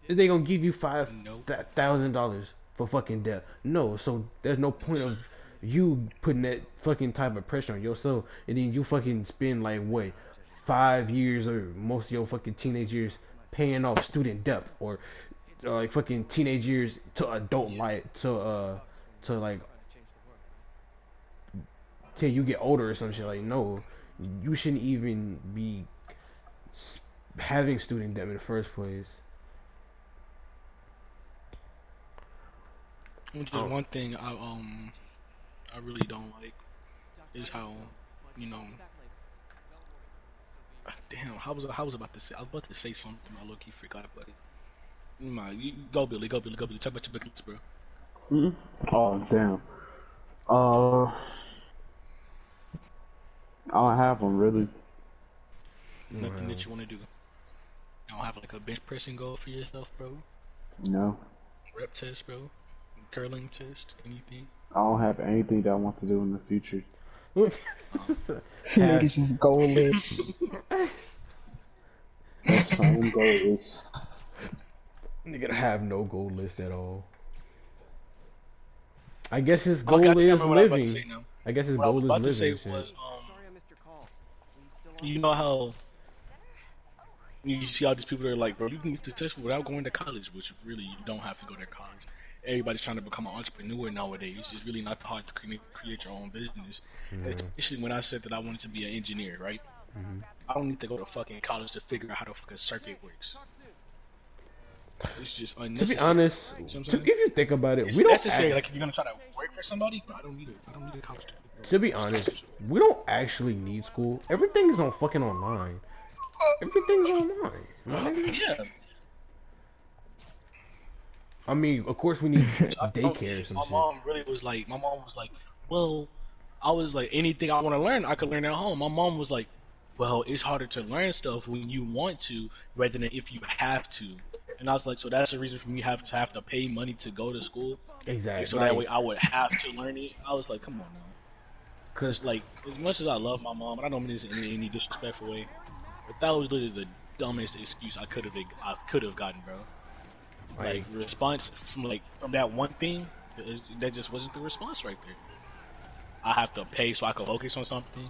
Is they gonna give you five Nope. $1,000? for fucking death. No, so there's no point of you putting that fucking type of pressure on yourself, and then you fucking spend like what 5 years or most of your fucking teenage years paying off student debt, or like fucking teenage years to adult life to like till you get older or some shit. Like, no, you shouldn't even be having student debt in the first place. Which is one thing I really don't like is how, you know, damn, I was about to say something I low key forgot about it. You go Billy, go Billy, go Billy. Talk about your business, bro. Hmm? Oh damn. I don't have one really. Nothing that you want to do. You don't have like a bench pressing goal for yourself, bro. No. Rep test, bro. Curling test, anything. I don't have anything that I want to do in the future. Niggas is goalless. Some goals. Nigga have no goal list at all. I guess his Okay, goal I think I is remember what I was about to say living. now. I guess his What I was goal about to is say living. was, Shit. Sorry I missed your call. We still you know how you see all these people that are like, bro, you can be successful without going to college, which really you don't have to go to college. Everybody's trying to become an entrepreneur nowadays. It's really not hard to create your own business. Especially when I said that I wanted to be an engineer, right? I don't need to go to fucking college to figure out how the fucking circuit works. It's just To unnecessary. be honest, You know what I'm if saying? you think about it, It's we don't necessary, act- like if you're gonna try to work for somebody, but I don't need a college degree, bro. to be honest, we don't actually need school. Everything is on fucking online. Everything's online, my nigga. Yeah, I mean, of course we need I don't daycare or need. some My shit. mom really was like, well, I was like, anything I want to learn, I could learn at home. My mom was like, well, it's harder to learn stuff when you want to rather than if you have to. And I was like, so that's the reason for me have to pay money to go to school. Like, so Exactly. that Like, way I would have to learn it. I was like, come on now. cause Cause like as much as I love my mom, and I don't mean this in any disrespectful way, but that was literally the dumbest excuse I could have gotten, bro. Like response from that one thing, that just wasn't the response right there. I have to pay so I can focus on something.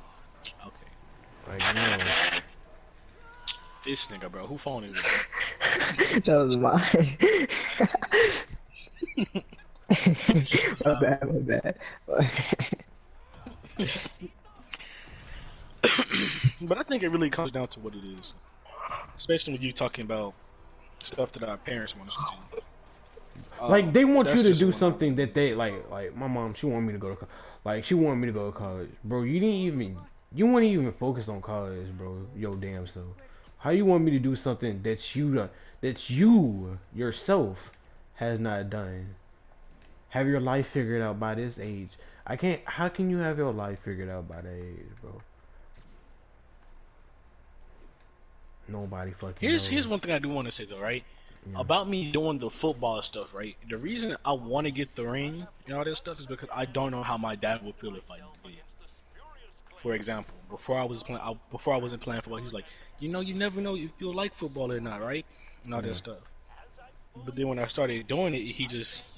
Okay, like no. this nigga, bro, who phone is it? That was mine. My bad. But I think it really comes down to what it is, especially when you're talking about stuff that our parents want us to do. Like they want That's you to just do what something that they like my mom, she wanted me to go to she wanted me to go to college. Bro, you wouldn't even focus on college, bro. Yo damn self. How you want me to do something that you yourself has not done? Have your life figured out by this age. I can't How can you have your life figured out by that age, bro? Nobody fucking knows. Here's one thing I do want to say though, right? Yeah. About me doing the football stuff, right? The reason I want to get the ring and all that stuff is because I don't know how my dad would feel if I did. For example, before I wasn't playing football, he was like, you never know if you'll like football or not, right? And all that stuff. But then when I started doing it, he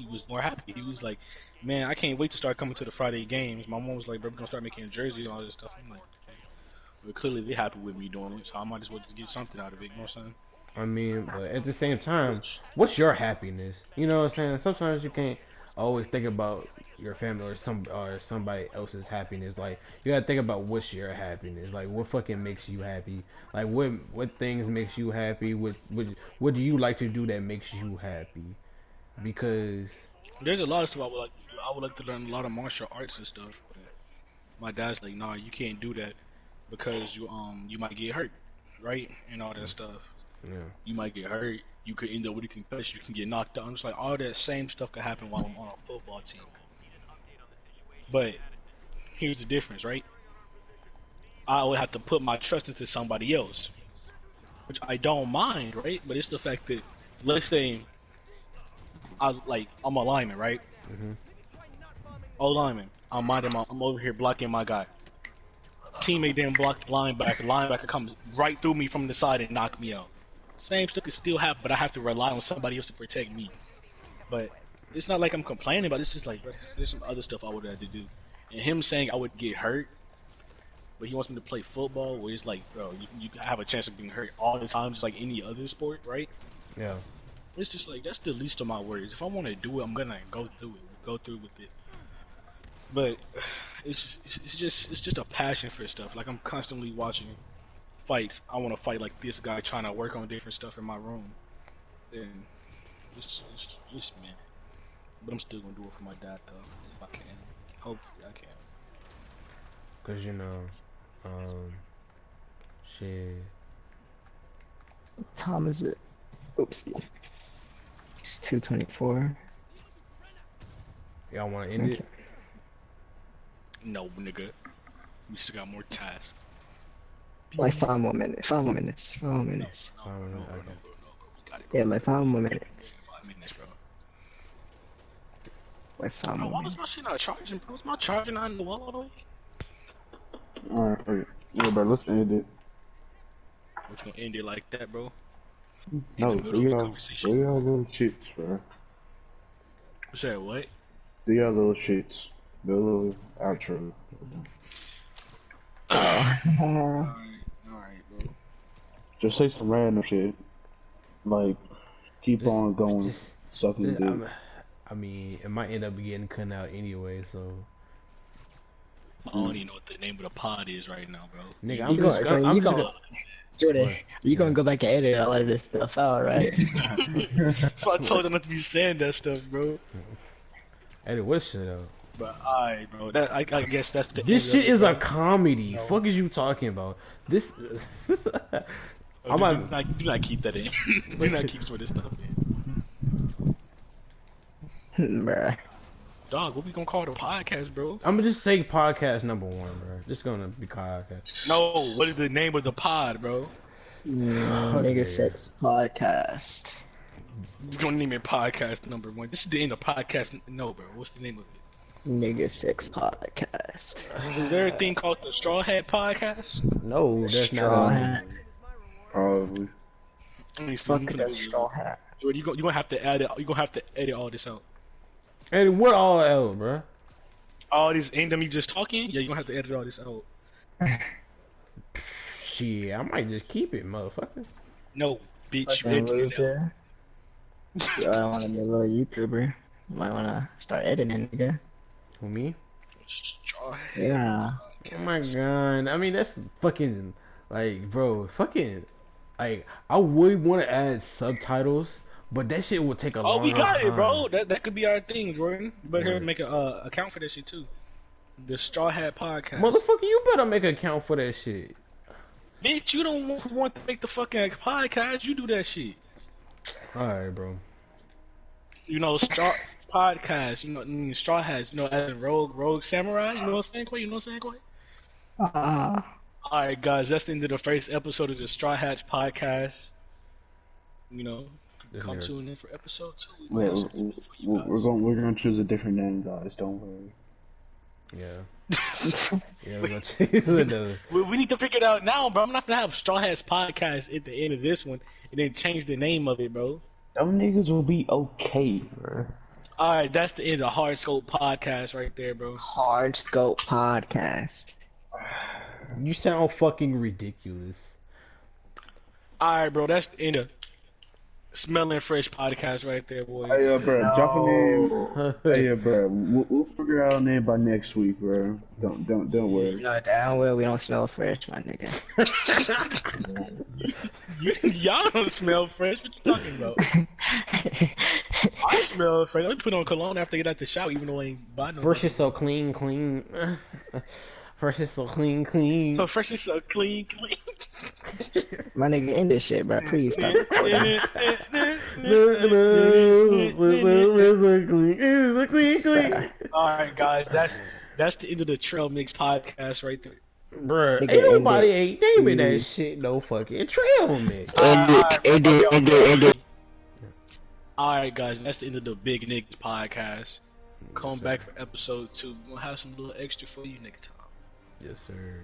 was more happy. He was like, man, I can't wait to start coming to the Friday games. My mom was like, bro, we're gonna start making jerseys and all this stuff. I'm like, okay. But clearly they're happy with me doing it, so I might as well just get something out of it. You know what I'm saying? I mean, but at the same time, what's your happiness? You know what I'm saying? Sometimes you can't always think about your family or somebody else's happiness. Like you gotta think about what's your happiness. Like what fucking makes you happy? Like what things makes you happy? What do you like to do that makes you happy? Because There's a lot of stuff I would like. I would like to learn a lot of martial arts and stuff. But my dad's like, nah, you can't do that because you might get hurt, right? And all that stuff. yeah, You might get hurt. You could end up with a concussion. You can get knocked out. I'm just like, all that same stuff could happen while I'm on a football team. But here's the difference, right? I would have to put my trust into somebody else, which I don't mind, right? But it's the fact that, let's say, I'm a lineman, right? Oh, lineman. I'm over here blocking my guy. Teammate didn't block the linebacker. Linebacker comes right through me from the side and knock me out. Same stuff could still happen, but I have to rely on somebody else to protect me. But it's not like I'm complaining, but it's just like, bro, there's some other stuff I would have to do. And him saying I would get hurt, but he wants me to play football, where it's like, bro, you have a chance of being hurt all the time, just like any other sport, right? Yeah. It's just like, that's the least of my worries. If I want to do it, I'm gonna go through with it. But it's just a passion for stuff. Like, I'm constantly watching fights. I want to fight like this guy trying to work on different stuff in my room. And it's man. But I'm still gonna do it for my dad though, if I can. Hopefully I can. Cause you know, shit. What time is it? Oopsie. It's 2:24. Y'all wanna end it? No, nigga. We still got more tasks. Like 5 more minutes. 5 more minutes. 5 more minutes. No, Okay. we got it, bro. Yeah, like 5 more minutes. 5 minutes, bro. Like 5 Bro, more why was minutes. my shit not charging, bro? Was my charger not in the wall all the way? Alright, okay. Yeah, bro, let's end it. We're just gonna end it like that, bro. No, In the middle do of the y'all conversation. little shits, bro. You said what? Do y'all little shits. The little outro. Alright, bro. Just say some random shit. Like, keep Just- on going, just- sucking dick. I mean, it might end up getting cut out anyway, so. I don't even know what the name of the pod is right now, bro. Nigga, You gonna, Jordan, What? you gonna go back and edit a lot of this stuff out, right? That's why I told them not to be saying that stuff, bro. Edit what shit out? But alright, bro. That I guess that's the This end shit of it, is bro. a comedy. No. Fuck is you talking about? This. Oh, do not keep that in. Do not keep some of this stuff in. Bruh. Dog, what we gonna call the podcast, bro? I'm gonna just say podcast number 1, bro. Just gonna be podcast. No, what is the name of the pod, bro? Nigga Sex Podcast. We're gonna name it podcast number 1. This is the end of podcast. No, bro. What's the name of it? Nigga Sex Podcast. Is there a thing called the Straw Hat Podcast? No, that's Straw not. hat. Probably. Let me see. Fuck that straw hat. Jordan, you gonna have to edit. You gonna have to edit all this out. And what all else, bro? All this end of me just talking. Yeah, you gonna have to edit all this out. Shit, I might just keep it, motherfucker. No, bitch. Fucking You edit it out. loser. Yo, I wanna be a little YouTuber. You might wanna start editing, nigga. Who, me? Straw Hat. Yeah. Oh my god. I mean, that's fucking, like, bro, fucking, like, I would want to add subtitles, but that shit would take a long Oh, we got time. it, bro. That could be our thing, Jordan. You better Yeah. make a account for that shit too. The Straw Hat Podcast. Motherfucker, you better make an account for that shit. Bitch, you don't want to make the fucking podcast. You do that shit. Alright, bro. You know, Straw Podcast. You know, Straw Hats. You know, as in Rogue Samurai. You know what I'm saying, Quay? You know what I'm saying, Quay? Alright, guys, that's the end of the first episode of the Straw Hats Podcast. You know, This come nigga- tune in for episode 2. Wait, got something for you guys. we're gonna choose a different name, guys. Don't worry. Yeah. Yeah, we're gonna choose another. We need to figure it out now, bro. I'm not gonna have Straw Hats Podcast at the end of this one and then change the name of it, bro. Them niggas will be okay, bro. Alright, that's the end of Hard Scope Podcast right there, bro. Hard Scope Podcast. You sound fucking ridiculous. Alright, bro, that's the end of Smelling Fresh Podcast right there, boys. Hey, bro, drop a name. Hey, bro, we'll figure out a name by next week, bro. Don't worry. You know damn well we don't smell fresh, my nigga. Y'all don't smell fresh. What you talking about? I smell fresh. Let me put on cologne after I get out the shower, even though I ain't buying no. Fresh is so clean. Fresh is so clean. So fresh is so clean. My nigga, end this shit, bro. Please stop recording. clean. Alright, guys, that's the end of the Trail Mix Podcast right there. Bruh, Nigga, ain't nobody end ain't naming that Please. shit no fucking trail mix. End it. Alright, guys, that's the end of the Big Niggas Podcast. Come back for episode 2. We're gonna have some little extra for you next time. Yes, sir.